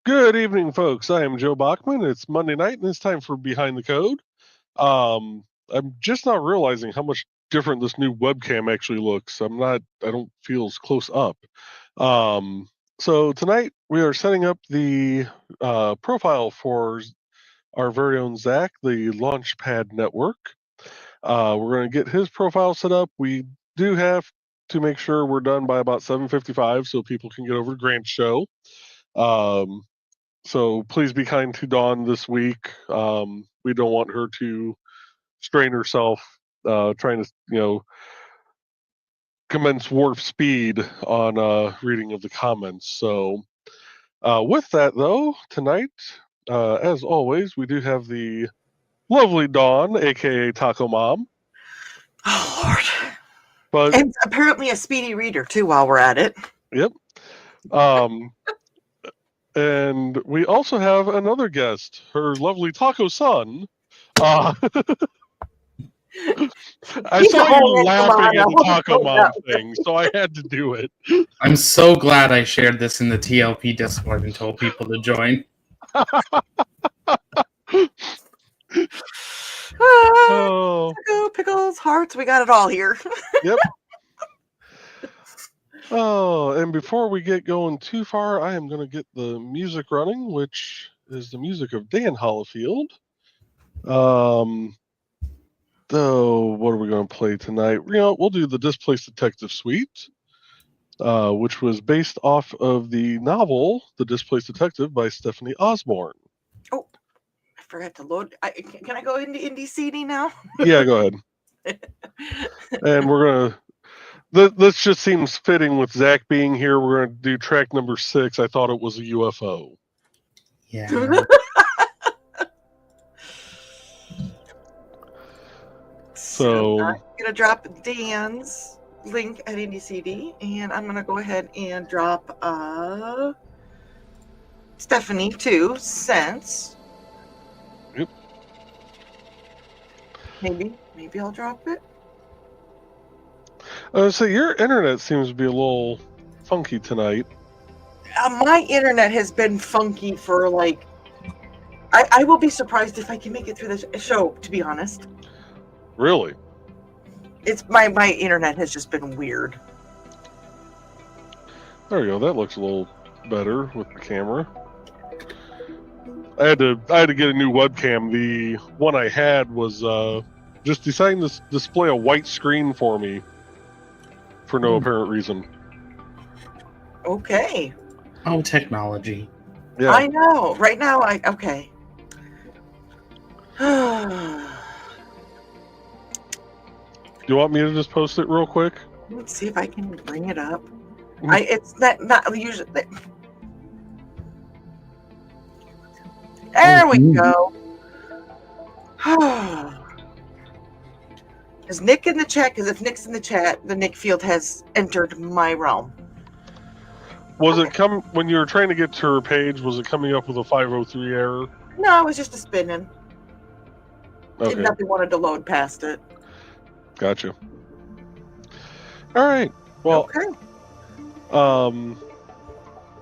Good evening, folks. I am Joe Bachman. It's Monday night, and it's time for Behind the Code. I'm just not realizing how much different this new webcam actually looks. I don't feel as close up. So tonight we are setting up the profile for our very own Zach, the Launchpad Network. We're going to get his profile set up. We do have to make sure we're done by about 7:55 so people can get over to Grant's show. So please be kind to Dawn this week. We don't want her to strain herself trying to, commence warp speed on reading of the comments. So with that, though, tonight, as always, we do have the lovely Dawn, a.k.a. Taco Mom. Oh, Lord. And apparently a speedy reader, too, while we're at it. Yep. And we also have another guest, her lovely Taco son. I saw you laughing at the Taco Mom thing, so I had to do it. I'm so glad I shared this in the TLP Discord and told people to join. Pickles, hearts, we got it all here. Yep. Oh, and before we get going too far, I am going to get the music running, which is the music of Dan Hollifield. What are we going to play tonight? We'll do the Displaced Detective Suite, which was based off of the novel The Displaced Detective by Stephanie Osborne. Oh, I forgot to load. Can I go into Indie CD now? Yeah, go ahead. And we're going to... This just seems fitting with Zach being here. We're going to do track number 6. I thought it was a UFO. Yeah. So I'm going to drop Dan's link at IndieCD, and I'm going to go ahead and drop Stephanie too, since yep. Maybe I'll drop it. So your internet seems to be a little funky tonight. My internet has been funky for I will be surprised if I can make it through this show, to be honest. Really? It's my internet has just been weird. There you go. That looks a little better with the camera. I had to get a new webcam. The one I had was just deciding to display a white screen for me for no apparent reason. Okay. Oh, technology. Yeah. I know. Right now, okay. Do you want me to just post it real quick? Let's see if I can bring it up. It's not usually. There we go. Is Nick in the chat? Because if Nick's in the chat, the Nick field has entered my realm. Was it when you were trying to get to her page? Was it coming up with a 503 error? No, it was just a spinning. Okay. Nothing wanted to load past it. Gotcha. All right. Well, okay.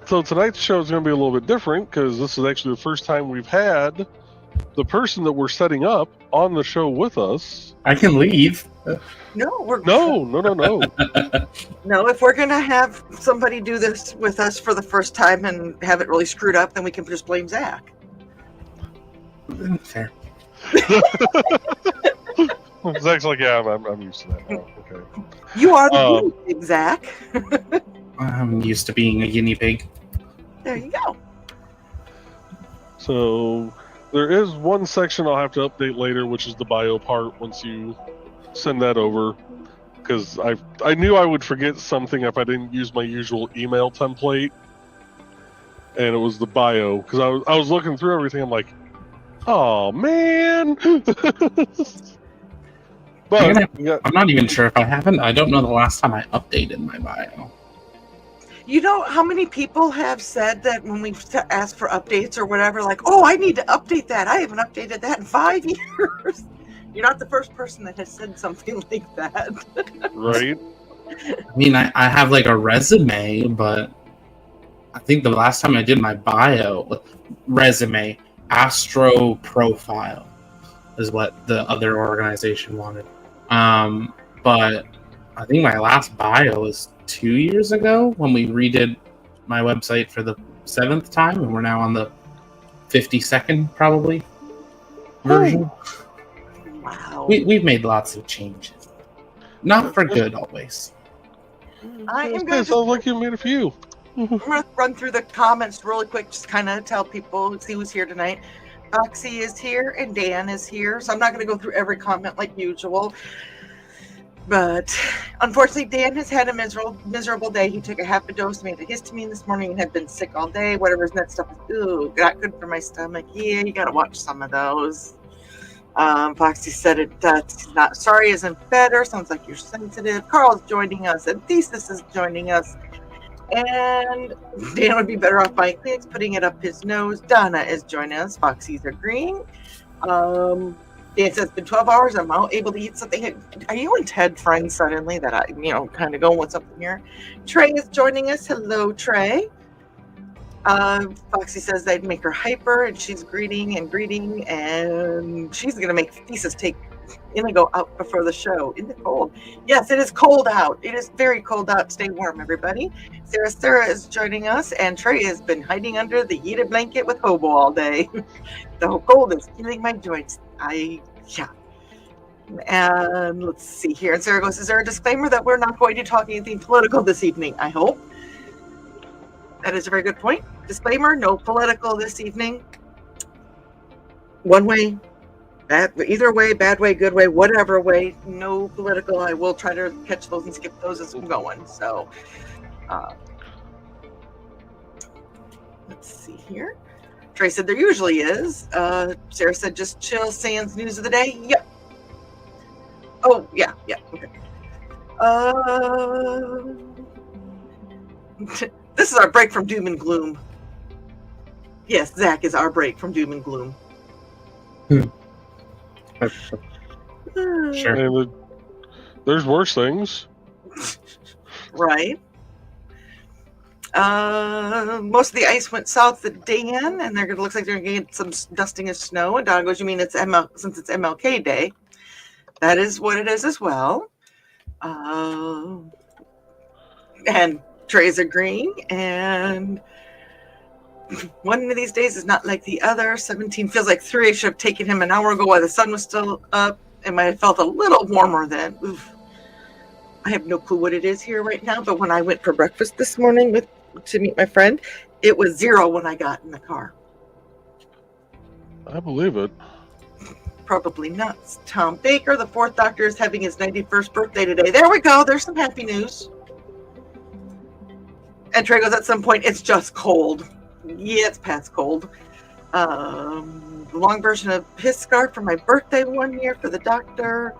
So tonight's show is going to be a little bit different because this is actually the first time we've had the person that we're setting up on the show with us. I can leave. No. No. No, if we're going to have somebody do this with us for the first time and have it really screwed up, then we can just blame Zach. Fair. Zach's like, yeah, I'm used to that now. Okay. You are the guinea pig, Zach. I'm used to being a guinea pig. There you go. So there is one section I'll have to update later, which is the bio part once you send that over. Because I knew I would forget something if I didn't use my usual email template. And it was the bio. Because I was looking through everything, I'm like, oh, man. But I'm not even sure if I haven't. I don't know the last time I updated my bio. You know how many people have said that when we ask for updates or whatever, like, oh, I need to update that. I haven't updated that in 5 years. You're not the first person that has said something like that. Right. I mean, I have like a resume, but I think the last time I did my bio resume, Astro Profile is what the other organization wanted. But I think my last bio was 2 years ago when we redid my website for the 7th time, and we're now on the 52nd probably version. Wow. We've made lots of changes, not for good always. I am It going sounds to like you made a few. I'm going to run through the comments really quick, just kind of tell people, see who's here tonight. Foxy is here and Dan is here, so I'm not going to go through every comment like usual. But unfortunately, Dan has had a miserable day. He took a half a dose, made a histamine this morning, and had been sick all day. Whatever's that stuff is, ooh, not good for my stomach. Yeah, you got to watch some of those. Foxy said it's not sorry isn't better. Sounds like you're sensitive. Carl's joining us, and Thesis is joining us. And Dan would be better off buying Kleenex, putting it up his nose. Donna is joining us. Foxy's agreeing. Dan says it's been 12 hours. I'm not able to eat something. Are you and Ted friends suddenly that I, kind of going with something here? Trey is joining us. Hello, Trey. Foxy says they'd make her hyper, and she's greeting, and she's going to make Thesis take Inigo out before the show in the cold. Yes, it is cold out. It is very cold out. Stay warm, everybody. Sarah is joining us, and Trey has been hiding under the heated blanket with Hobo all day. The cold is killing my joints. And let's see here. And Sarah goes, is there a disclaimer that we're not going to talk anything political this evening? I hope. That is a very good point. Disclaimer, no political this evening. One way, either way, bad way, good way, whatever way, no political. I will try to catch those and skip those as I'm going. So, let's see here. Trey said there usually is. Sarah said just chill, sans news of the day. Yep. Oh, yeah, okay. This is our break from doom and gloom. Yes, Zach is our break from doom and gloom. Sure. And there's worse things. Right. Most of the ice went south to Dan, and looks like they're going to get some dusting of snow. And Don goes, you mean since it's MLK Day? That is what it is as well. And Trey's agreeing, and one of these days is not like the other. 17 feels like 3. I should have taken him an hour ago while the sun was still up. It might have felt a little warmer then. Oof. I have no clue what it is here right now, but when I went for breakfast this morning to meet my friend, it was 0 when I got in the car. I believe it. Probably nuts. Tom Baker, the 4th Doctor, is having his 91st birthday today. There we go. There's some happy news. And Trey goes, at some point, it's just cold. Yeah, it's past cold. The long version of his scarf for my birthday one year for the doctor.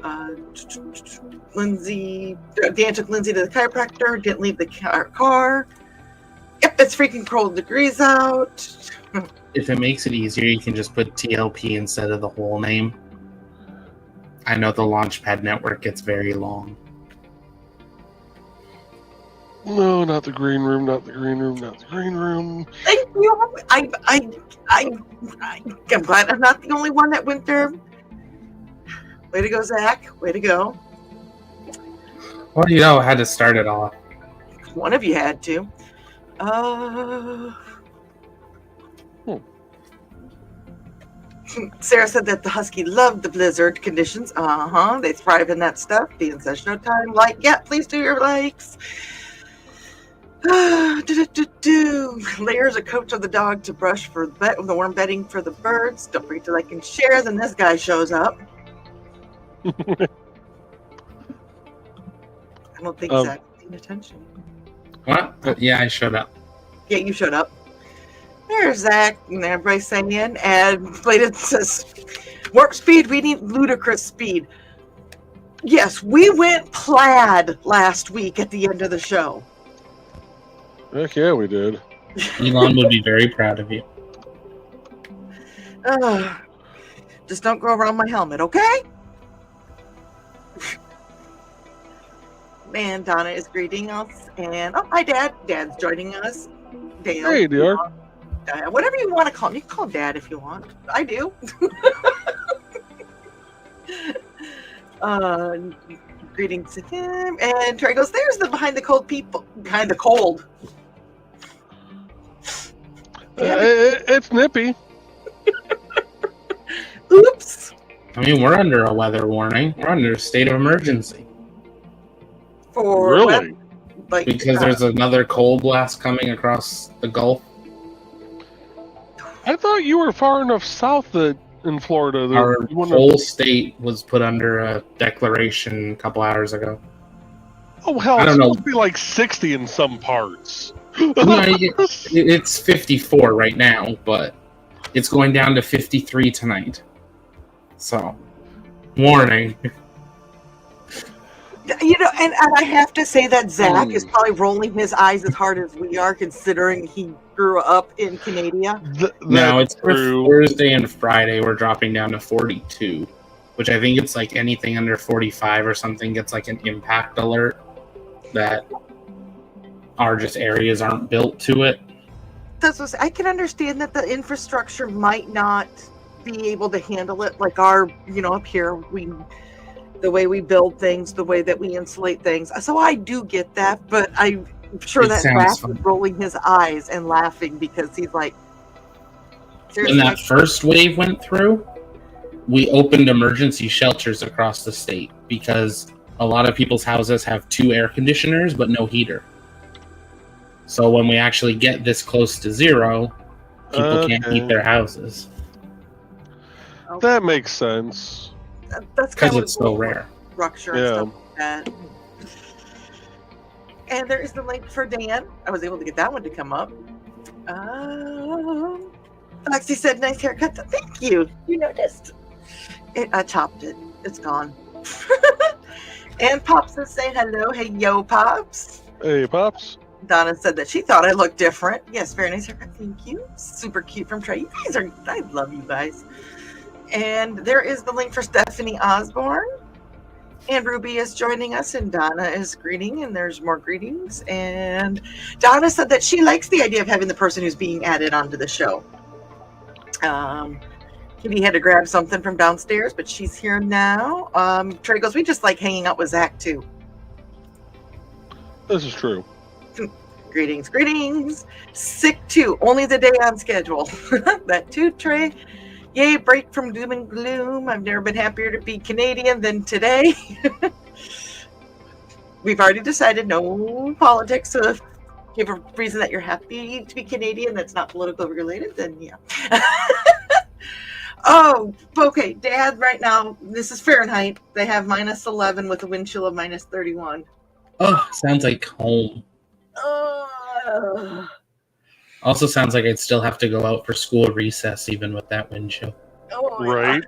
Dan took Lindsay to the chiropractor, didn't leave the car. Yep, it's freaking cold degrees out. If it makes it easier, you can just put TLP instead of the whole name. I know the Launchpad network gets very long. No, not the green room, not the green room, not the green room. Thank you. I'm glad I'm not the only one that went there. Way to go, Zach. Way to go. Well, I had to start it off. One of you had to. Sarah said that the husky loved the blizzard conditions. They thrive in that stuff. Dean says showtime. Please do your likes. Layers a coat of the dog to brush for the warm bedding for the birds. Don't forget to like and share. Then this guy shows up. I don't think Zach's paying attention. What? Yeah, I showed up. Yeah, you showed up. There's Zach, and everybody's saying, and Bladed says, warp speed, we need ludicrous speed. Yes, we went plaid last week at the end of the show. Heck yeah, we did. Elon would be very proud of you. Just don't go around my helmet, okay? And Donna is greeting us, and hi, Dad. Dad's joining us. Dale. Hey, dear. Whatever you want to call him. You can call him Dad if you want. I do. Greetings to him. And Trey goes, there's the behind the cold people. Behind the cold. It's nippy. Oops. I mean, we're under a weather warning. We're under a state of emergency. For Really? like, Because there's another cold blast coming across the Gulf. I thought you were far enough south that in Florida that Our you wouldn't whole state was put under a declaration a couple hours ago. Oh hell! I It's don't know. supposed to be like 60 in some parts. No, it's 54 right now, but it's going down to 53 tonight. So, warning. and I have to say that Zach is probably rolling his eyes as hard as we are, considering he grew up in Canada. No, it's for true. Thursday and Friday. We're dropping down to 42, which I think it's like anything under 45 or something gets like an impact alert that our just areas aren't built to it. That's what I can understand that the infrastructure might not be able to handle it, like our, up here, the way we build things, the way that we insulate things. So I do get that, but I'm sure that Zach is rolling his eyes and laughing because he's like, when that first wave went through, we opened emergency shelters across the state because a lot of people's houses have 2 air conditioners but no heater. So when we actually get this close to zero, people can't heat their houses. That makes sense. That's because it's so rare. Structure and stuff like that. And there is the link for Dan. I was able to get that one to come up. Foxy said, nice haircut. Thank you. You noticed. I chopped it. It's gone. And Pops is saying hello. Hey, yo, Pops. Hey, Pops. Donna said that she thought I looked different. Yes, very nice haircut. Thank you. Super cute from Trey. You guys are, I love you guys. And there is the link for Stephanie Osborne. And Ruby is joining us, and Donna is greeting, and there's more greetings. And Donna said that she likes the idea of having the person who's being added onto the show. Kitty had to grab something from downstairs, but she's here now. Trey goes, we just like hanging out with Zach, too. This is true. Greetings, greetings. Sick too. Only the day on schedule. That too, Trey. Yay, break from doom and gloom. I've never been happier to be Canadian than today. We've already decided no politics. So if you have a reason that you're happy to be Canadian that's not political related, then yeah. Oh, okay. Dad, right now, this is Fahrenheit. They have -11 with a wind chill of -31. Oh, sounds like home. Also sounds like I'd still have to go out for school recess even with that wind chill. Oh, right.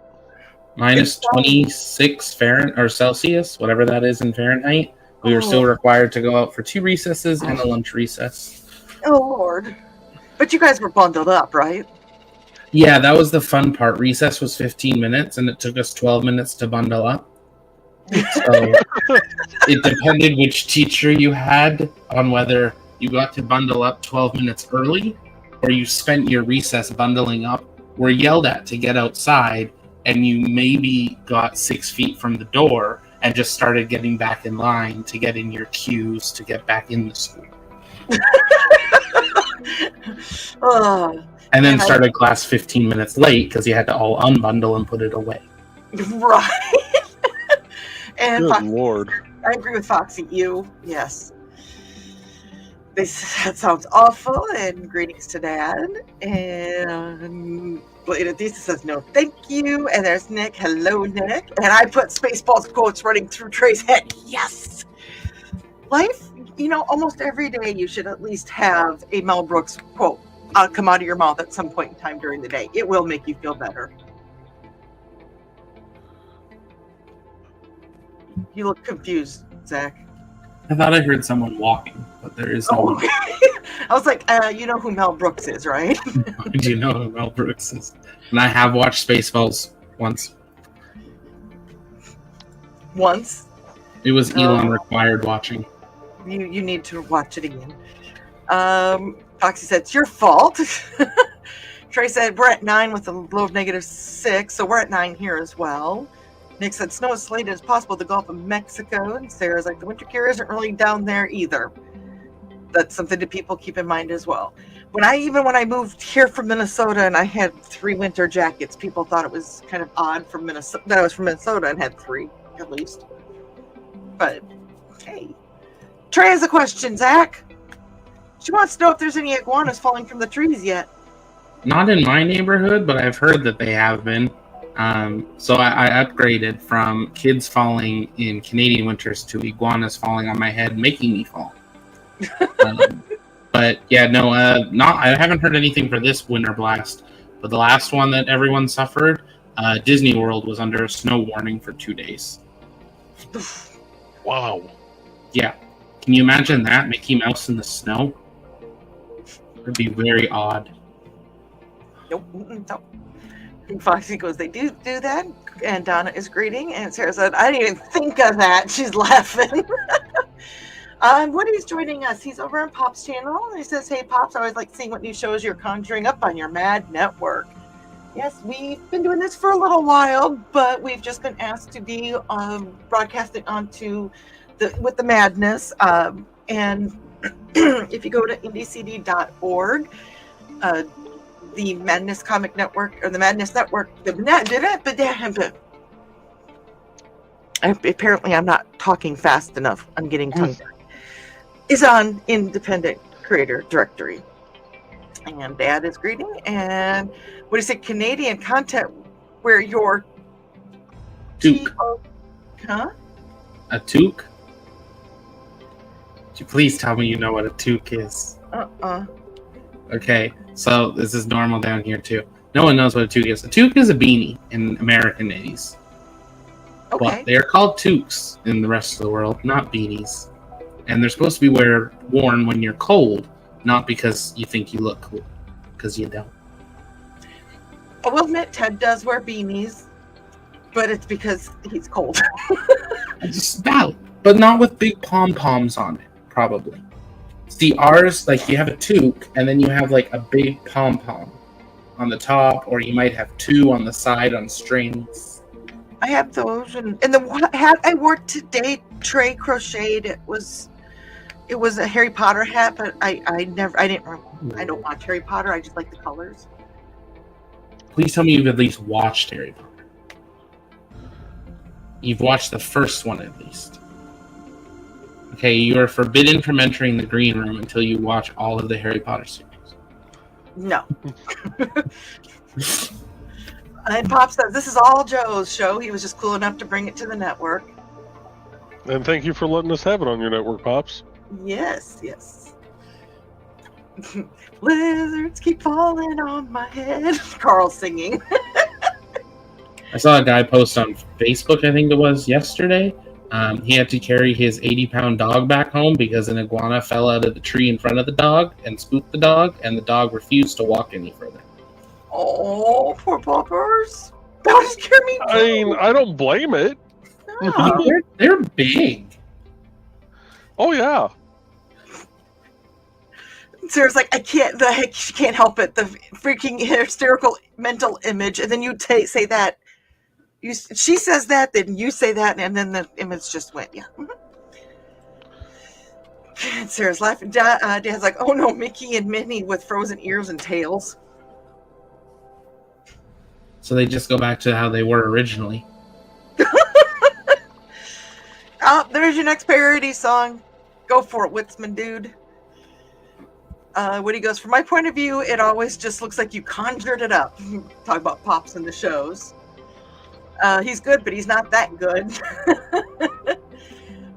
-26 Fahrenheit or Celsius, whatever that is in Fahrenheit. We were still required to go out for 2 recesses and a lunch recess. Oh, Lord. But you guys were bundled up, right? Yeah, that was the fun part. Recess was 15 minutes, and it took us 12 minutes to bundle up. So it depended which teacher you had on whether you got to bundle up 12 minutes early or you spent your recess bundling up, were yelled at to get outside, and you maybe got 6 feet from the door and just started getting back in line to get in your queues to get back in the school. And then started class 15 minutes late because you had to all unbundle and put it away. Right. And Good Foxy, Lord. I agree with Foxy. Yes. That sounds awful. And greetings to Dad. And Adisa says no, thank you. And there's Nick. Hello, Nick. And I put Spaceballs quotes running through Trey's head. Yes. Life, almost every day you should at least have a Mel Brooks quote come out of your mouth at some point in time during the day. It will make you feel better. You look confused, Zach. I thought I heard someone walking, but there is no one. I was like, you know who Mel Brooks is, right? Do you know who Mel Brooks is? And I have watched Spaceballs once. Once? It was Elon required watching. You need to watch it again. Foxy said, it's your fault. Trey said, we're at 9 with a low of -6, so we're at 9 here as well. Nick said, snow is slated as possible the Gulf of Mexico. And Sarah's like, the winter gear isn't really down there either. That's something that people keep in mind as well. When I moved here from Minnesota and I had 3 winter jackets, people thought it was kind of odd from Minnesota that I was from Minnesota and had 3 at least. But hey, Trey has a question, Zach. She wants to know if there's any iguanas falling from the trees yet. Not in my neighborhood, but I've heard that they have been. So I upgraded from kids falling in Canadian winters to iguanas falling on my head, making me fall. But yeah, no, I haven't heard anything for this winter blast. But the last one that everyone suffered, Disney World was under a snow warning for 2 days. Wow. Yeah. Can you imagine that? Mickey Mouse in the snow? It'd be very odd. Nope. And Foxy goes, they do that. And Donna is greeting. And Sarah said, I didn't even think of that. She's laughing. Woody's joining us. He's over on Pop's channel. And he says, hey, Pops, I always like seeing what new shows you're conjuring up on your Mad Network. Yes, we've been doing this for a little while, but we've just been asked to be broadcasting onto with the madness. And if you go to indiecd.org, the Madness Comic Network, or the Madness Network, apparently I'm not talking fast enough. I'm getting tongue-tied. Is on independent creator directory. And Dad is greeting. And what do you say? Canadian content where your Toque. Huh? A toque? Could you please tell me you know what a toque is? Okay, so this is normal down here too. No one knows what a toque is. A toque is a beanie in American 80s. Okay. But they are called toques in the rest of the world, not beanies. And they're supposed to be worn when you're cold, not because you think you look cool, because you don't. I will admit Ted does wear beanies, but it's because he's cold. Just about, but not with big pom-poms on it, probably. See, ours, like, you have a toque, and then you have, like, a big pom-pom on the top, or you might have 2 on the side on strings. I have those, and the hat I wore today, Trey crocheted. It was a Harry Potter hat, but I don't watch Harry Potter. I just like the colors. Please tell me you've at least watched Harry Potter. You've watched the first one at least. Okay, you are forbidden from entering the green room until you watch all of the Harry Potter series. No. And Pop says, this is all Joe's show. He was just cool enough to bring it to the network. And thank you for letting us have it on your network, Pops. Yes. Lizards keep falling on my head. Carl singing. I saw a guy post on Facebook, I think it was yesterday. He had to carry his 80-pound dog back home because an iguana fell out of the tree in front of the dog and spooked the dog, and the dog refused to walk any further. Oh, poor puppers. That would scare me too. I mean, I don't blame it. No. They're big. Oh, yeah. Sarah's like, she can't help it. The freaking hysterical mental image. And then you say that. She says that, then you say that, and then the image just went, yeah. And Sarah's laughing. Dad's like, oh no, Mickey and Minnie with frozen ears and tails. So they just go back to how they were originally. There's your next parody song. Go for it, Witzman dude. Woody goes, from my point of view, it always just looks like you conjured it up. Talk about Pops in the shows. He's good, but he's not that good.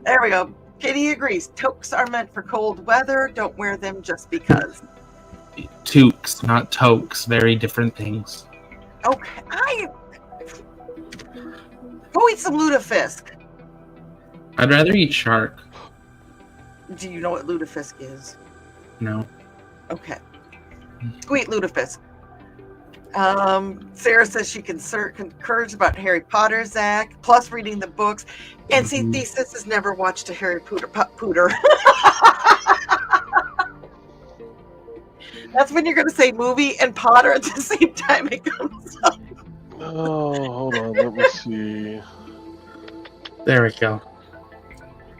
There we go. Katie agrees. Toques are meant for cold weather. Don't wear them just because. Toques, not toques. Very different things. Okay. Go eat some lutefisk. I'd rather eat shark. Do you know what lutefisk is? No. Okay. Go eat lutefisk. Sarah says she concurs about Harry Potter, Zach, plus reading the books. And see, Thesis has never watched a Harry Potter. That's when you're going to say movie and Potter at the same time it comes up. Oh, hold on. Let me see. There we go.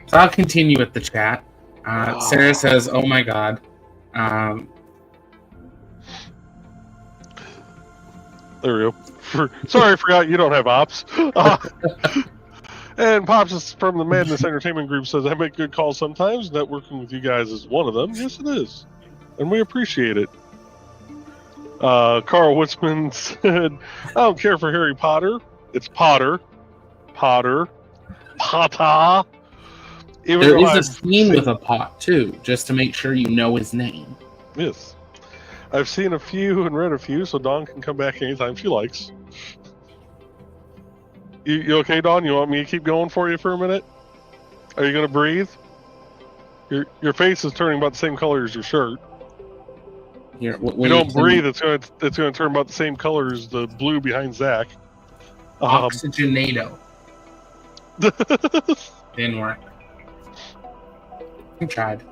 So I'll continue with the chat. Sarah says, "Oh my god." There we go. Sorry, I forgot you don't have ops. And Pops is from the Madness Entertainment Group says, I make good calls sometimes. Networking with you guys is one of them. Yes, it is. And we appreciate it. Carl Witzman said, I don't care for Harry Potter. It's Potter. Potter. Potter. There is a scene with a pot, too, just to make sure you know his name. Yes. I've seen a few and read a few, so Dawn can come back anytime she likes. You okay, Dawn? You want me to keep going for you for a minute? Are you going to breathe? Your face is turning about the same color as your shirt. Here, if you don't breathe, it's going to turn about the same color as the blue behind Zach. Oxygenato. Didn't work. I tried.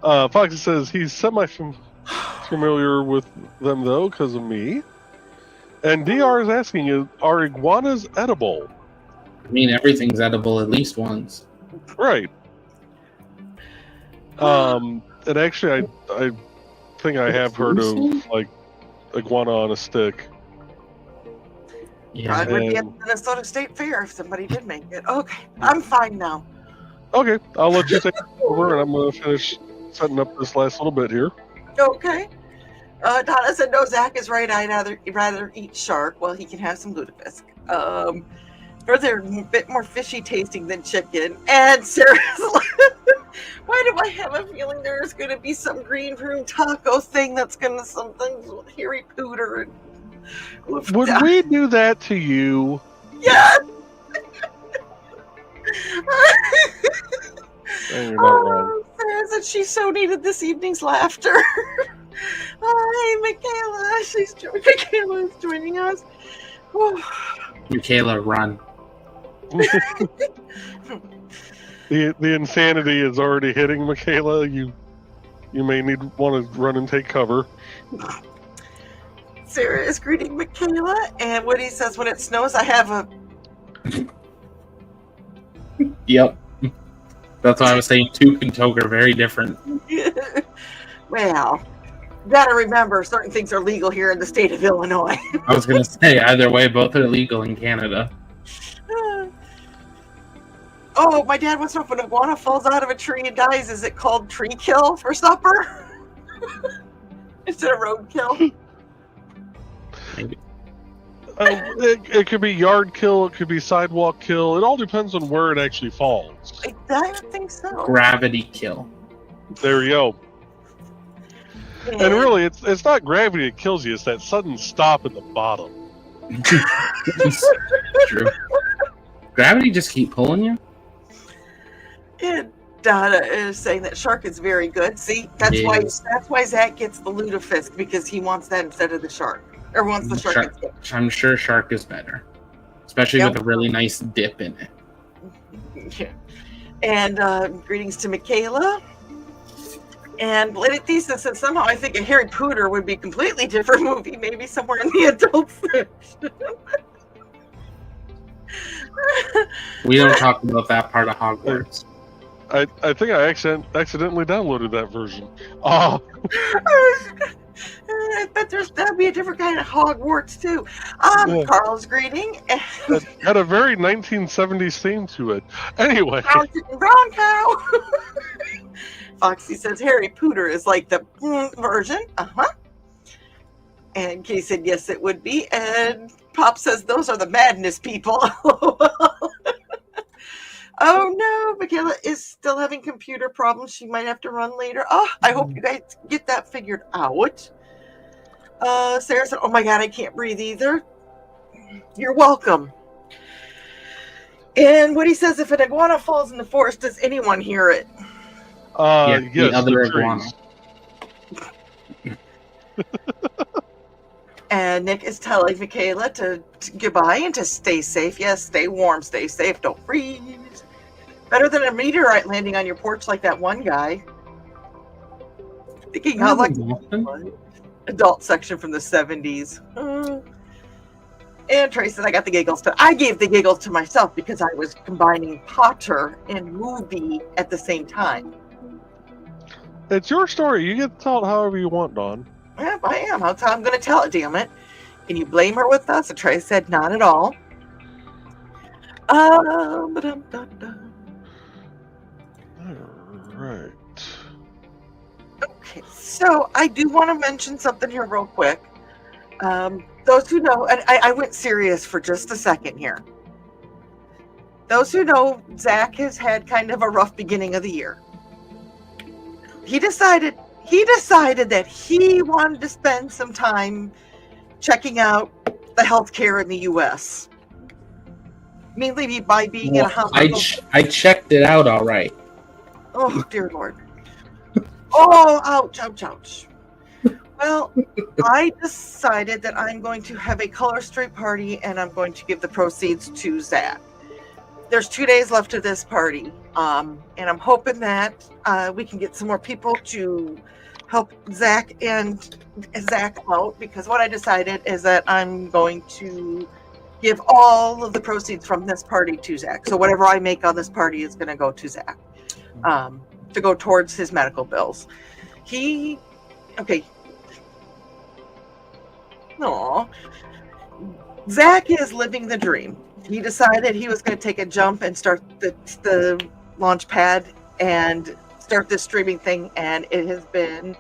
Foxy says he's semi-familiar with them, though, because of me. And DR is asking, are iguanas edible? I mean, everything's edible at least once. Right. And actually, I think I have heard of, like, iguana on a stick. Yeah. I would be at the Minnesota State Fair if somebody did make it. Okay, I'm fine now. Okay, I'll let you take it over, and I'm going to finish setting up this last little bit here. Okay. Donna said, no, Zach is right. I'd rather eat shark. Well, he can have some lutefisk. Or they're a bit more fishy tasting than chicken. And Sarah's like, why do I have a feeling there's going to be some green room taco thing that's going to something with Harry Potter? And would we do that to you? Yes! You're not wrong. Sarah said she so needed this evening's laughter. Hi, Michaela. Michaela is joining us. Michaela, run. The insanity is already hitting Michaela. You may want to run and take cover. Sarah is greeting Michaela, and Woody says, when it snows, I have a... Yep. That's why I was saying Took and Toke are very different. Well, you gotta remember, certain things are legal here in the state of Illinois. I was going to say, either way, both are legal in Canada. Oh, my dad wants to know if an iguana falls out of a tree and dies, is it called tree kill for supper? Instead of roadkill? Maybe. It could be yard kill, it could be sidewalk kill. It all depends on where it actually falls. I don't think so. Gravity kill. There you go. And really, it's not gravity that kills you, it's that sudden stop at the bottom. True. Gravity just keep pulling you? And Donna is saying that shark is very good. See, that's why Zach gets the lutefisk, because he wants that instead of the shark. Or wants the shark. I'm sure shark is better. Especially with a really nice dip in it. Yeah. And greetings to Michaela. And Lady Thesa said, somehow I think a Harry Potter would be a completely different movie, maybe somewhere in the adult section. We don't talk about that part of Hogwarts. I think I accidentally downloaded that version. Oh. I bet that'd be a different kind of Hogwarts too. Yeah. Carl's greeting. It had a very 1970s theme to it. Anyway. Brown cow. Foxy says Harry Potter is like the version. And Katie said yes, it would be. And Pop says those are the madness people. Oh no, Michaela is still having computer problems. She might have to run later. Oh, I hope you guys get that figured out. Sarah said, oh my God, I can't breathe either. You're welcome. And Woody says, if an iguana falls in the forest, does anyone hear it? Yes, the other iguana. And Nick is telling Michaela to goodbye and to stay safe. Yes, stay warm, stay safe, don't freeze. Better than a meteorite landing on your porch like that one guy. Thinking how like Nothing. adult section from the 70s. And Trey said I got the giggles. I gave the giggles to myself because I was combining Potter and movie at the same time. It's your story. You get to tell it however you want, Dawn. Yeah, I am. That's how I'm going to tell it, damn it. Can you blame her with us? And Trey said, not at all. Ba-dum-dum-dum. All right. Okay, so I do want to mention something here real quick. Those who know, and I went serious for just a second here. Those who know, Zach has had kind of a rough beginning of the year. He decided that he wanted to spend some time checking out the healthcare in the U.S. Mainly by being in a hospital. I checked it out all right. Oh, dear Lord. Oh, ouch, ouch, ouch. Well, I decided that I'm going to have a color street party and I'm going to give the proceeds to Zach. There's 2 days left of this party. And I'm hoping that we can get some more people to help Zach out, because what I decided is that I'm going to give all of the proceeds from this party to Zach. So whatever I make on this party is going to go to Zach, to go towards his medical bills. Zach is living the dream. He decided he was going to take a jump and start the launch pad and start this streaming thing, and it has been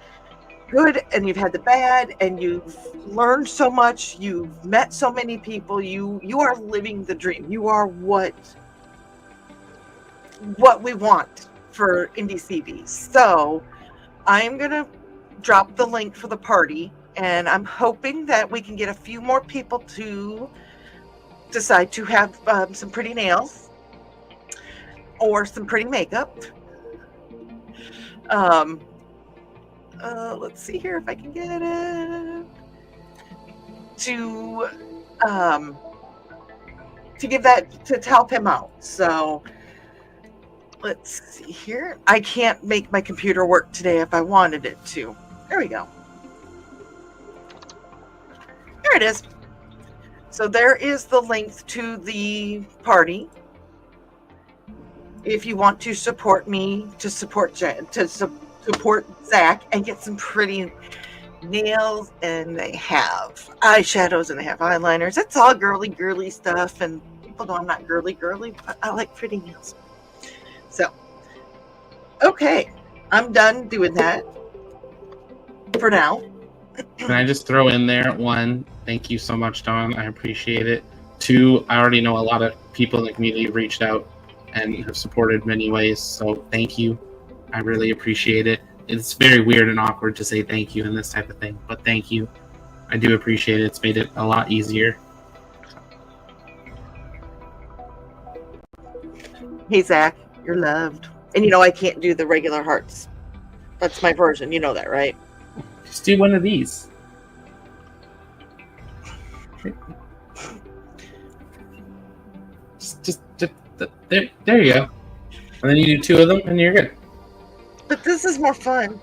good, and you've had the bad, and you've learned so much, you've met so many people, you are living the dream. You are what we want for Indie CVs. So I'm going to drop the link for the party, and I'm hoping that we can get a few more people to decide to have some pretty nails or some pretty makeup. Let's see here if I can get it to give that to help him out. So let's see here. I can't make my computer work today if I wanted it to. There we go. There it is. So there is the link to the party. If you want to support me, to support Zach and get some pretty nails, and they have eyeshadows and they have eyeliners. It's all girly stuff, and people know I'm not girly, but I like pretty nails. So, okay, I'm done doing that for now. Can I just throw in there, one, thank you so much, Dawn. I appreciate it. Two, I already know a lot of people in the community have reached out and have supported many ways, so thank you. I really appreciate it. It's very weird and awkward to say thank you and this type of thing, but thank you. I do appreciate it. It's made it a lot easier. Hey, Zach, you're loved. And you know I can't do the regular hearts. That's my version. You know that, right? Just do one of these. Just there you go. And then you do two of them and you're good. But this is more fun.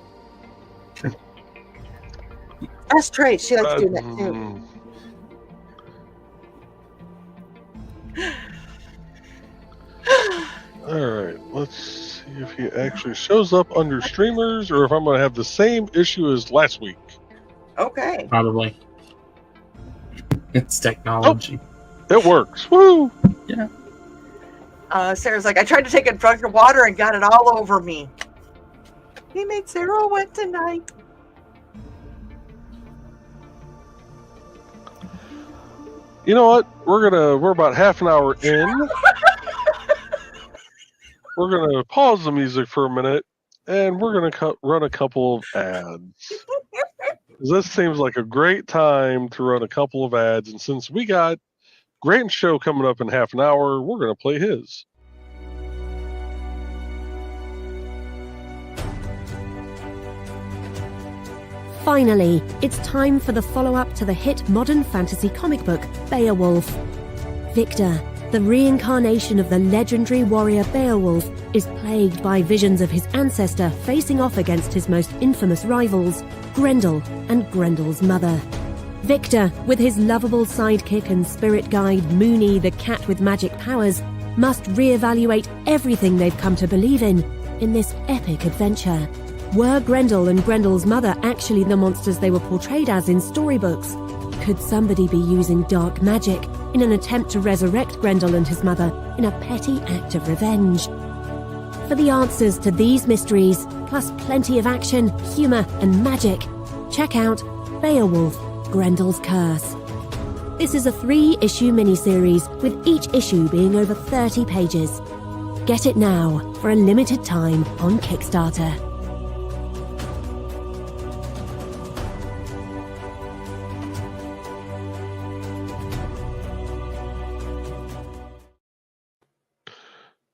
Ask Trey. She likes doing that too. Alright, let's see if he actually shows up under streamers or if I'm going to have the same issue as last week. Okay. Probably. It's technology. Oh, it works. Woo! Yeah. Sarah's like, I tried to take a drink of water and got it all over me. He made Sarah wet tonight. You know what? We're about half an hour in. We're gonna pause the music for a minute, and we're gonna run a couple of ads. This seems like a great time to run a couple of ads, and since we got Grant's show coming up in half an hour, we're gonna play his. Finally, it's time for the follow-up to the hit modern fantasy comic book, Beowulf. Victor, the reincarnation of the legendary warrior Beowulf, is plagued by visions of his ancestor facing off against his most infamous rivals, Grendel and Grendel's mother. Victor, with his lovable sidekick and spirit guide Moony the cat with magic powers, must reevaluate everything they've come to believe in this epic adventure. Were Grendel and Grendel's mother actually the monsters they were portrayed as in storybooks? Could somebody be using dark magic in an attempt to resurrect Grendel and his mother in a petty act of revenge? For the answers to these mysteries, plus plenty of action, humour and magic, check out Beowulf, Grendel's Curse. This is a 3-issue miniseries, with each issue being over 30 pages. Get it now for a limited time on Kickstarter.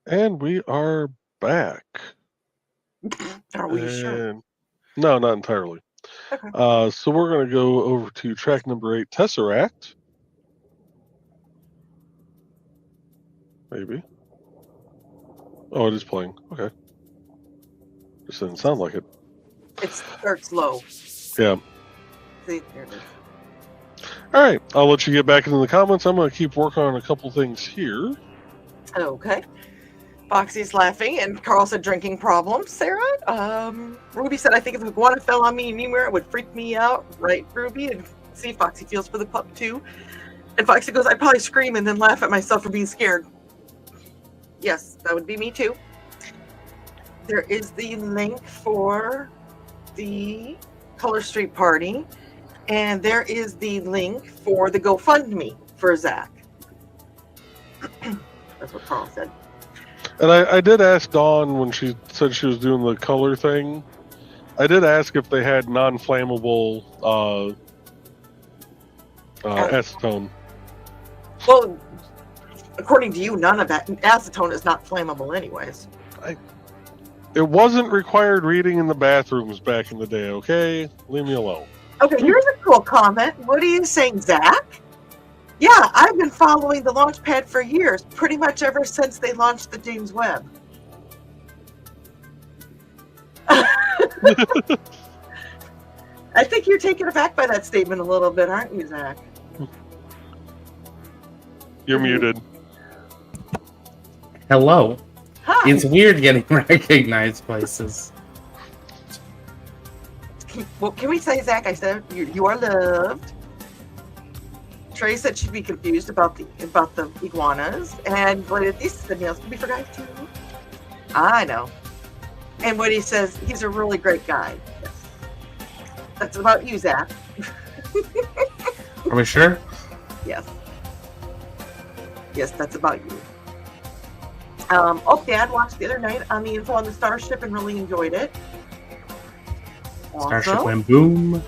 And we are back. Are we sure? And- No, not entirely. Okay. So we're going to go over to track number 8, Tesseract. Maybe. Oh, it is playing. Okay. Just didn't sound like it. It starts low. Yeah. See, there it is. All right. I'll let you get back into the comments. I'm going to keep working on a couple things here. Okay. Foxy's laughing, and Carl said drinking problems. Sarah, Ruby said, I think if a iguana fell on me anywhere, it would freak me out. Right, Ruby? And see, Foxy feels for the pup too. And Foxy goes, I'd probably scream and then laugh at myself for being scared. Yes, that would be me too. There is the link for the Color Street Party, and there is the link for the GoFundMe for Zach. That's what Carl said. And I did ask Dawn when she said she was doing the color thing. I did ask if they had non-flammable acetone. Well, according to you, none of that. Acetone is not flammable anyways. It wasn't required reading in the bathrooms back in the day, okay? Leave me alone. Okay, here's a cool comment. What are you saying, Zach? Yeah, I've been following the Launchpad for years, pretty much ever since they launched the James Webb. I think you're taken aback by that statement a little bit, aren't you, Zach? You're muted. Hello. Hi. It's weird getting recognized places. Well, can we say, Zach, I said you are loved. Trey said she'd be confused about the iguanas, and this said nails can be for guys too. I know. And Woody says he's a really great guy. Yes. That's about you, Zach. Are we sure? Yes. Yes, that's about you. Dad watched the other night on the info on the Starship and really enjoyed it. Starship Also, went boom.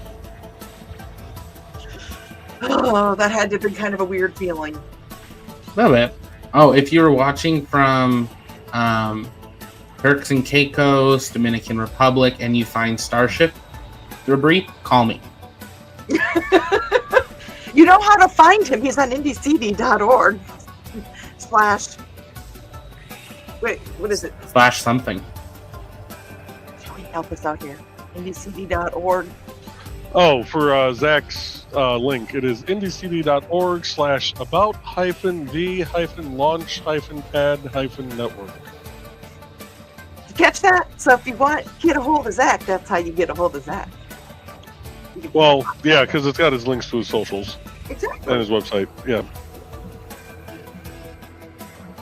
oh, that had to have been kind of a weird feeling. A little bit. Oh, if you were watching from Turks and Caicos, Dominican Republic, and you find Starship debris, call me. You know how to find him. He's on indiecd.org / wait, what is it? / something. Help us out here. indiecd.org. Oh, for Zach's link, it is indiecd.org/about-v-launch-pad-network. Catch that? So if you want to get a hold of Zach, that's how you get a hold of Zach. Well, yeah, because it's got his links to his socials Exactly. and his website. Yeah.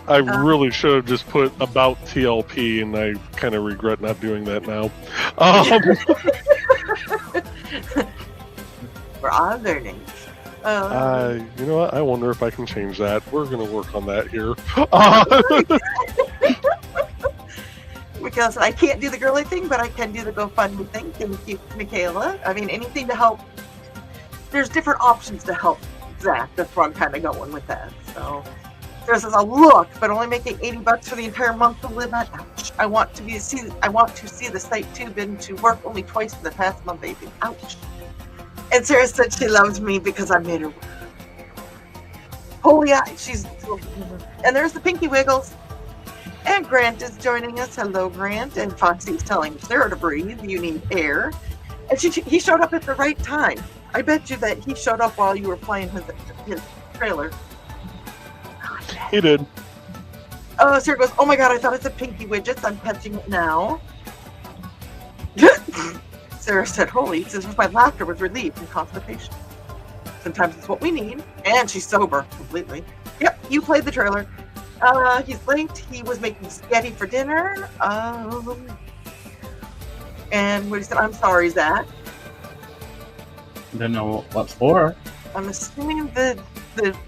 I really should have just put about TLP, and I kind of regret not doing that now. We're all learning. You know what? I wonder if I can change that. We're going to work on that here. Because I can't do the girly thing, but I can do the GoFundMe thing. Thank you, Michaela. I mean, anything to help. There's different options to help Zach. That's where I'm kind of going with that. So there's a look, but only making $80 for the entire month to live on. Ouch. I want to see the site too. Been to work only twice in the past month, baby. Ouch. And Sarah said she loves me because I made her work. Holy eye, she's. And there's the Pinky Wiggles. And Grant is joining us. Hello, Grant. And Foxy's telling Sarah to breathe. You need air. And he showed up at the right time. I bet you that he showed up while you were playing his trailer. He did. Sarah goes, oh my god, I thought it's a Pinky Widgets. I'm catching it now. Sarah said, holy, it's as if my laughter was relieved from constipation. Sometimes it's what we need. And she's sober completely. Yep, you played the trailer. He's linked. He was making spaghetti for dinner. And what he said, I'm sorry, Zach. I don't know what for. I'm assuming the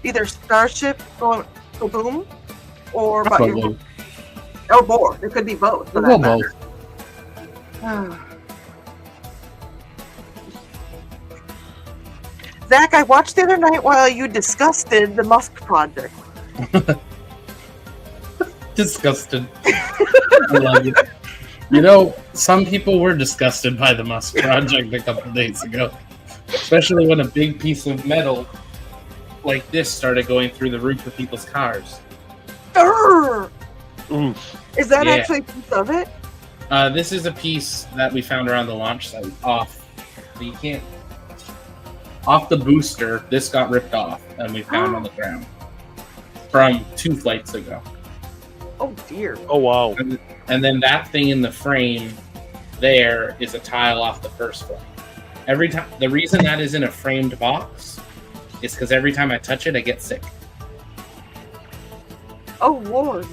either Starship go boom or Probably. or board. It could be both. For that matter. Zach, I watched the other night while you disgusted the Musk project. Disgusted. I love it. You know, some people were disgusted by the Musk project a couple days ago. Especially when a big piece of metal like this started going through the roof of people's cars. Is that actually a piece of it? This is a piece that we found around the launch site off the booster. This got ripped off and we found on the ground from 2 flights ago. Oh dear. Oh wow. And then that thing in the frame there is a tile off the first flight. Every time, the reason that is in a framed box is because every time I touch it, I get sick. Oh Lord.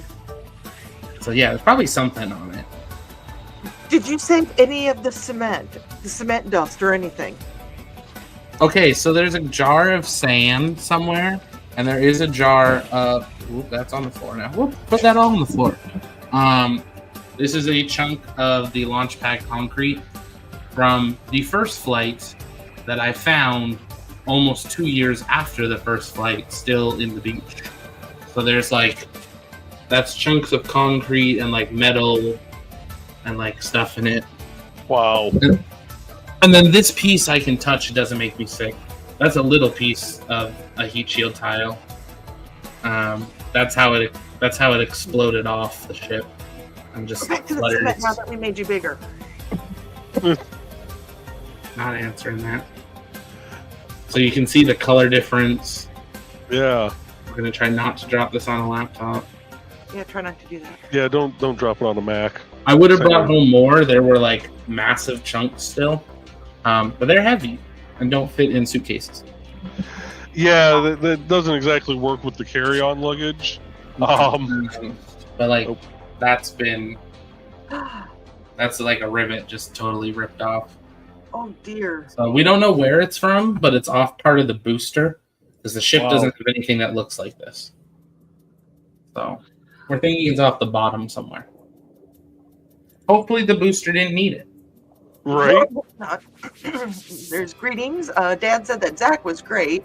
So yeah, there's probably something on it. Did you save any of the cement dust or anything? Okay, so there's a jar of sand somewhere, and there is a jar of... Oop, that's on the floor now. Whoop, put that all on the floor. This is a chunk of the launch pad concrete from the first flight that I found almost 2 years after the first flight, still in the beach. So there's like... That's chunks of concrete and like metal and like stuff in it. Wow. And then this piece I can touch, it doesn't make me sick. That's a little piece of a heat shield tile. That's how it exploded off the ship. And just Go back to the cement now that we made you bigger. Not answering that. So you can see the color difference. Yeah. We're gonna try not to drop this on a laptop. Yeah, try not to do that. Yeah, don't drop it on a Mac. I would have brought home more. There were like massive chunks still. But they're heavy and don't fit in suitcases. Yeah, that doesn't exactly work with the carry-on luggage. But like, that's like a rivet just totally ripped off. Oh dear. So we don't know where it's from, but it's off part of the booster because the ship doesn't have anything that looks like this. So we're thinking it's off the bottom somewhere. Hopefully the booster didn't need it. Right. There's greetings. Dad said that Zach was great.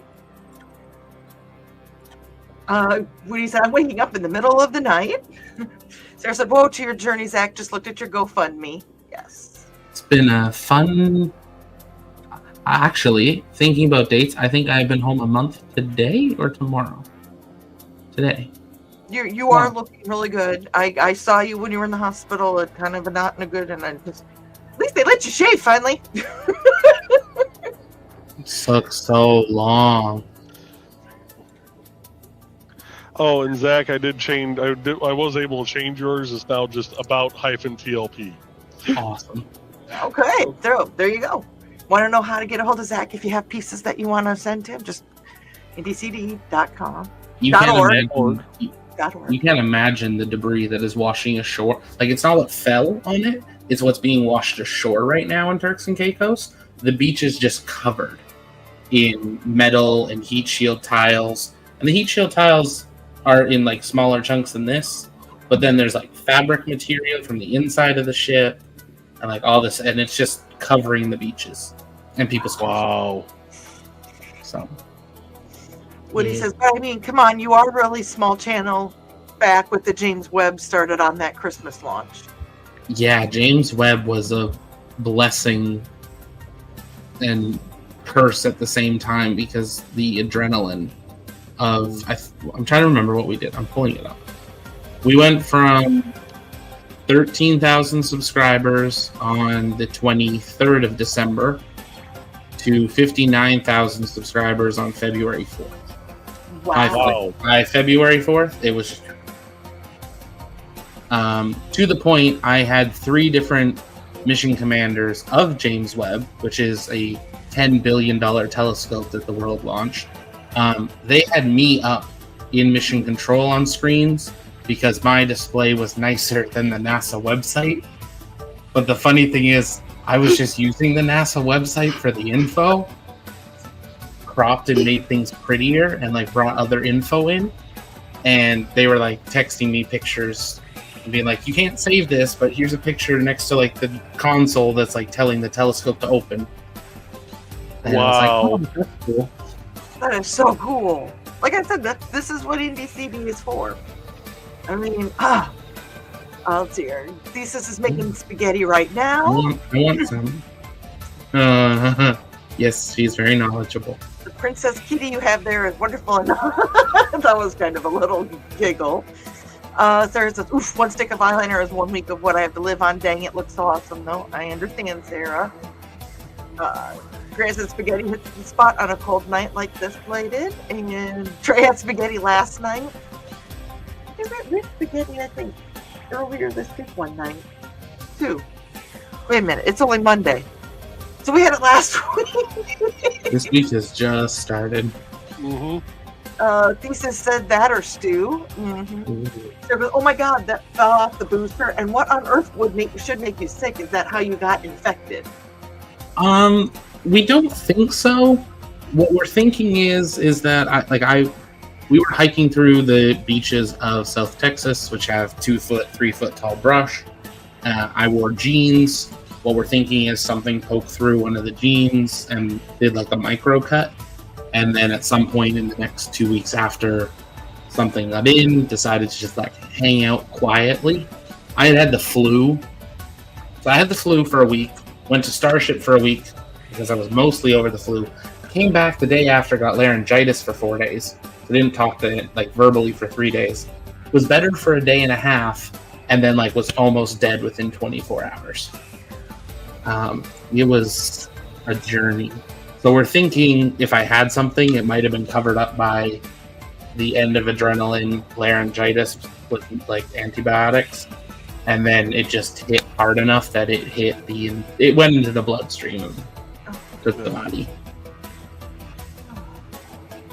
Woody said, I'm waking up in the middle of the night. Sarah said, whoa, to your journey, Zach. Just looked at your GoFundMe. Yes. It's been a fun... Actually, thinking about dates, I think I've been home a month today or tomorrow. Today. You are looking really good. I saw you when you were in the hospital. It kind of not in a good, and I just... At least they let you shave finally. It took so long. Oh, and Zach, I was able to change yours. It's now just about-TLP. Awesome. Okay, there you go. Want to know how to get a hold of Zach if you have pieces that you want to send to him? Just ndcd.com. You can't imagine the debris that is washing ashore. Like, it's not what fell on it. It's what's being washed ashore right now in Turks and Caicos. The beach is just covered in metal and heat shield tiles. And the heat shield tiles are in like smaller chunks than this. But then there's like fabric material from the inside of the ship and like all this. And it's just covering the beaches and people's cars. Wow. So. Woody says, but I mean, come on, you are really small channel back with the James Webb started on that Christmas launch. Yeah, James Webb was a blessing and curse at the same time because the adrenaline of... I'm trying to remember what we did. I'm pulling it up. We went from 13,000 subscribers on the 23rd of December to 59,000 subscribers on February 4th. Wow. By February 4th, it was to the point I had 3 different mission commanders of James Webb, which is a $10 billion telescope that the world launched. They had me up in mission control on screens because my display was nicer than the NASA website. But the funny thing is, I was just using the NASA website for the info, cropped and made things prettier, and like brought other info in. And they were like texting me pictures and being like, "You can't save this, but here's a picture next to like the console that's like telling the telescope to open." And Wow. I was like, "Oh, that's cool." That is so cool. Like I said, this is what IndieCB is for. I mean, let's see here. Thesis is making spaghetti right I now. want some. Yes, she's very knowledgeable. The Princess Kitty you have there is wonderful enough. That was kind of a little giggle. Sarah says, "Oof, 1 stick of eyeliner is 1 week of what I have to live on. Dang, it looks awesome." No, I understand, Sarah. Grant says spaghetti hits the spot on a cold night like this play did. And Trey had spaghetti last night. I had spaghetti, I think, earlier this week one night, too. Wait a minute, it's only Monday. So we had it last week. This week has just started. Mm-hmm. Thesis said that or stew. Sarah goes, "Oh my God, that fell off the booster. And what on earth should make you sick? Is that how you got infected?" We don't think so. What we're thinking is that we were hiking through the beaches of South Texas, which have 2 foot, 3 foot tall brush. I wore jeans. What we're thinking is something poked through one of the jeans and did like a micro cut. And then at some point in the next 2 weeks after something got in, decided to just like hang out quietly. I had the flu. So I had the flu for a week, went to Starship for a week because I was mostly over the flu. Came back the day after, got laryngitis for 4 days. So didn't talk to it like verbally for 3 days. Was better for a day and a half, and then like was almost dead within 24 hours. It was a journey. So we're thinking if I had something, it might have been covered up by the end of adrenaline laryngitis with like antibiotics, and then it just hit hard enough that it went into the bloodstream and took the body.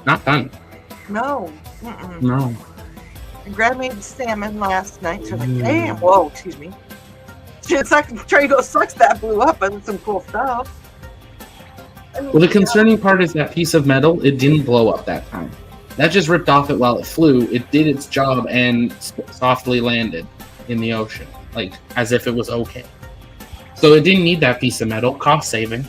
Not done. No. No. And Grab made salmon last night. So like, damn. Whoa, excuse me. Trago sucks that blew up and some cool stuff. Well, the concerning part is that piece of metal, it didn't blow up that time. That just ripped off it while it flew. It did its job and softly landed in the ocean, like as if it was okay. So it didn't need that piece of metal. Cost saving.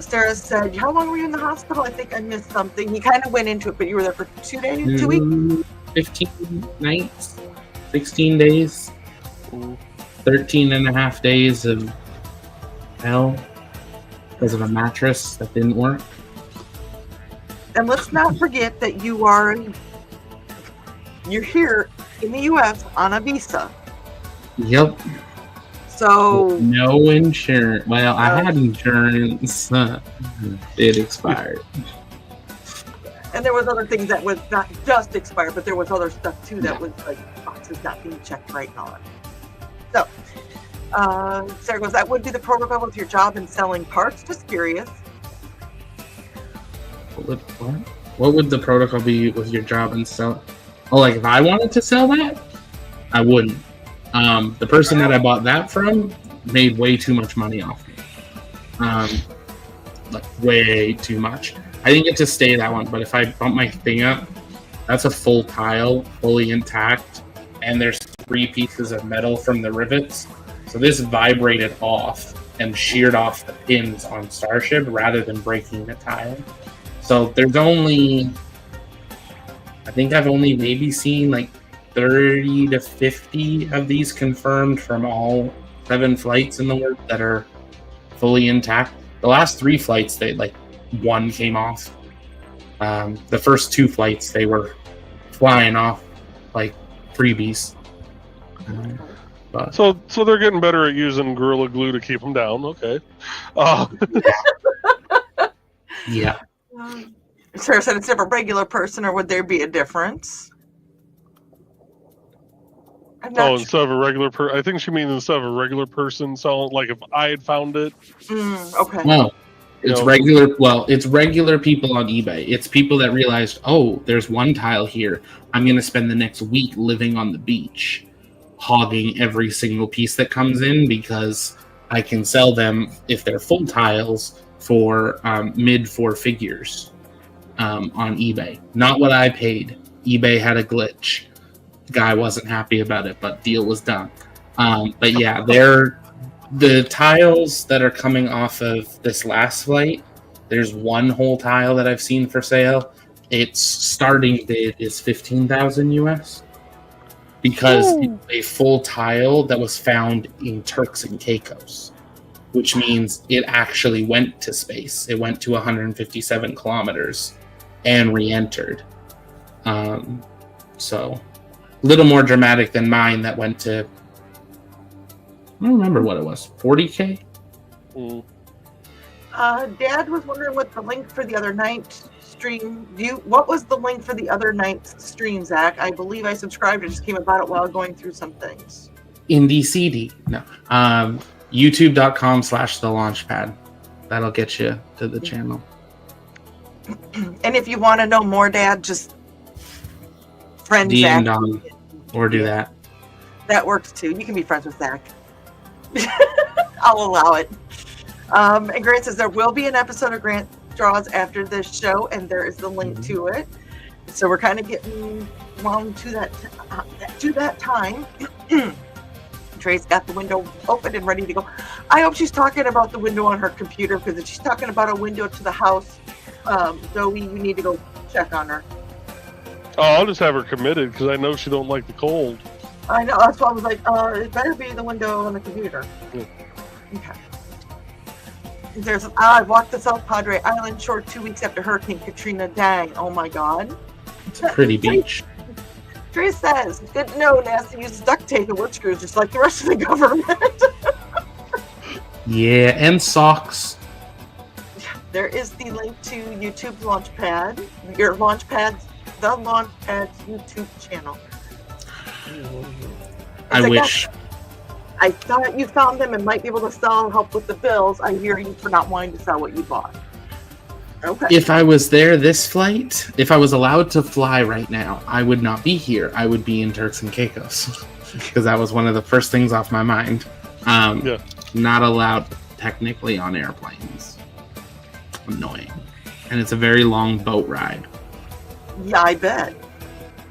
Sarah said, "How long were you in the hospital?" I think I missed something. You kind of went into it, but you were there for 2 days, 2 weeks? 15 nights, 16 days, 13 and a half days of hell because of a mattress that didn't work. And let's not forget that you're here in the U.S. on a visa. Yep. So No insurance. Well, I had insurance. It expired. And there was other things that was not just expired, but there was other stuff too that was like boxes not being checked right and all that. So, Sarah goes, "That would be the protocol with your job in selling parts." Just curious. What would the protocol be with your job and sell? Oh, like if I wanted to sell that, I wouldn't. The person that I bought that from made way too much money off me. Like way too much. I didn't get to stay that one, but if I bump my thing up, that's a full tile, fully intact, and there's 3 pieces of metal from the rivets. So this vibrated off and sheared off the pins on Starship rather than breaking the tile. So there's only, I think I've only maybe seen like 30 to 50 of these confirmed from all 7 flights in the world that are fully intact. The last 3 flights, they like 1 came off. The first 2 flights, they were flying off like freebies. But So they're getting better at using Gorilla Glue to keep them down. Okay. yeah, Sarah said instead of a regular person, or would there be a difference? I'm not sure. Instead of a regular I think she means instead of a regular person selling, like if I had found it. Okay. no, it's regular. Well, it's regular people on eBay. It's people that realized, oh, there's one tile here. I'm going to spend the next week living on the beach, hogging every single piece that comes in because I can sell them if they're full tiles for mid 4 figures on eBay. Not what I paid. eBay had a glitch. Guy wasn't happy about it, but deal was done. But yeah, they're the tiles that are coming off of this last flight. There's one whole tile that I've seen for sale. Its starting bid is 15,000 US because it's a full tile that was found in Turks and Caicos, which means it actually went to space. It went to 157 kilometers and re-entered. So a little more dramatic than mine that went to, I don't remember what it was, 40K? Dad was wondering what the link for the other night stream. What was the link for the other night's stream, Zach? I believe I subscribed. I just came about it while going through some things. In the CD. No. YouTube.com/thelaunchpad. That'll get you to the channel. And if you want to know more, Dad, just friend DM Zach. Or do that. That works too. You can be friends with Zach. I'll allow it. And Grant says there will be an episode of Grant Draws after this show, and there is the link to it. So we're kind of getting along to that time. Trey's got the window open and ready to go. I hope she's talking about the window on her computer, because if she's talking about a window to the house, Zoe, you need to go check on her. Oh, I'll just have her committed because I know she don't like the cold. I know, that's why I was like, it better be the window on the computer. Yeah. Okay. I walked the South Padre Island shore 2 weeks after Hurricane Katrina. Dang, oh my God. It's a pretty beach. Trey says, good to know NASA uses duct tape and wood screws just like the rest of the government. Yeah, and socks. There is the link to YouTube's Launchpad, the Launchpad's YouTube channel. I wish. I thought you found them and might be able to help with the bills. I hear you for not wanting to sell what you bought. Okay. If I was there this flight, if I was allowed to fly right now, I would not be here. I would be in Turks and Caicos because that was one of the first things off my mind. Not allowed technically on airplanes. Annoying. And it's a very long boat ride. Yeah, I bet.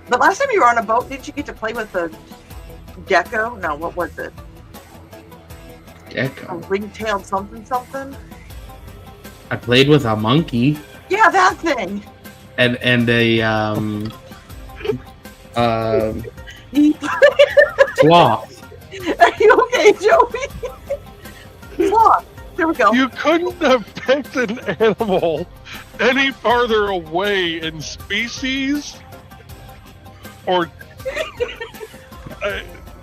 The last time you were on a boat, did you get to play with a gecko? No, what was it? Gecko. A ring-tailed something? I played with a monkey. Yeah, that thing. And a sloth. Are you okay, Joey? Sloth. There we go. You couldn't have picked an animal any farther away in species, or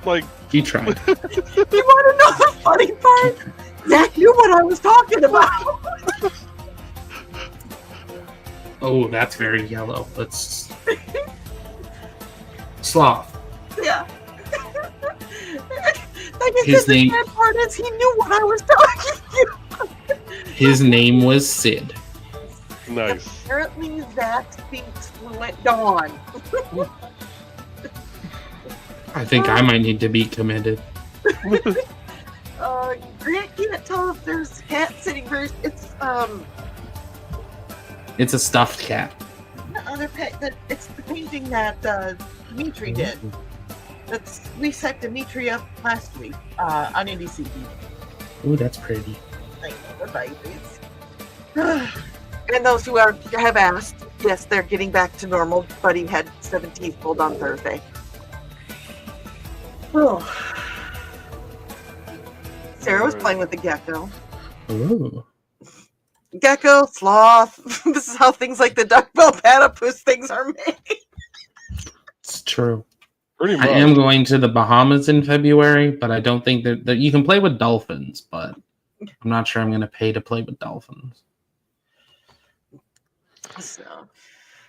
like. You tried. You want to know the funny part? Zach knew what I was talking about. Oh, that's very yellow. Let's sloth. Yeah. Like I His said, name. the bad part is he knew what I was talking about. His name was Sid. Nice. Apparently, Zach speaks fluent Dawn. I think I might need to be committed. Grant can't tell if there's cat sitting first. It's a stuffed cat. It's the painting that Dimitri did. We set Dimitri up last week on NDCP. Ooh, that's pretty. Thank you for babies. And those who have asked, yes, they're getting back to normal. Buddy had 7 teeth pulled on Thursday. Oh. Sarah was playing with the gecko. Ooh. Gecko, sloth. This is how things like the duck-billed platypus things are made. It's true. Pretty I much. am going to the Bahamas in February, but I don't think that you can play with dolphins, but I'm not sure I'm going to pay to play with dolphins. So,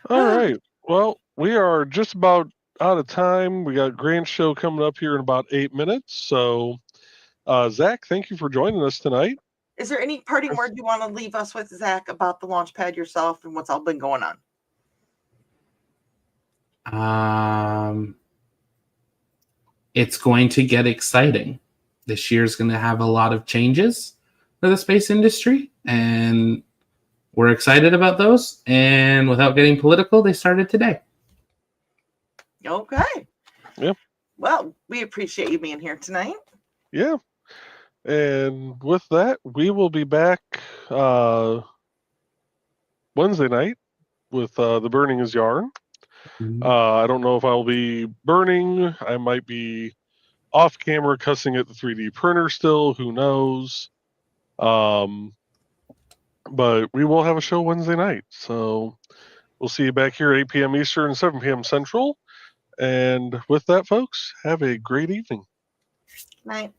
All right. Well, we are just about out of time. We got Grand Show coming up here in about 8 minutes. So, Zach, thank you for joining us tonight. is there any parting word you want to leave us with, Zach, about the Launchpad yourself and what's all been going on? It's going to get exciting. This year's going to have a lot of changes for the space industry, and we're excited about those. And without getting political, they started today. Okay. Yep. Well, we appreciate you being here tonight. Yeah. And with that, we will be back Wednesday night with The Burning is Yarn. I don't know if I'll be burning. I might be off camera cussing at the 3D printer still. Who knows? But we will have a show Wednesday night. So we'll see you back here at 8 p.m. Eastern, 7 p.m. Central. And with that, folks, have a great evening. Night.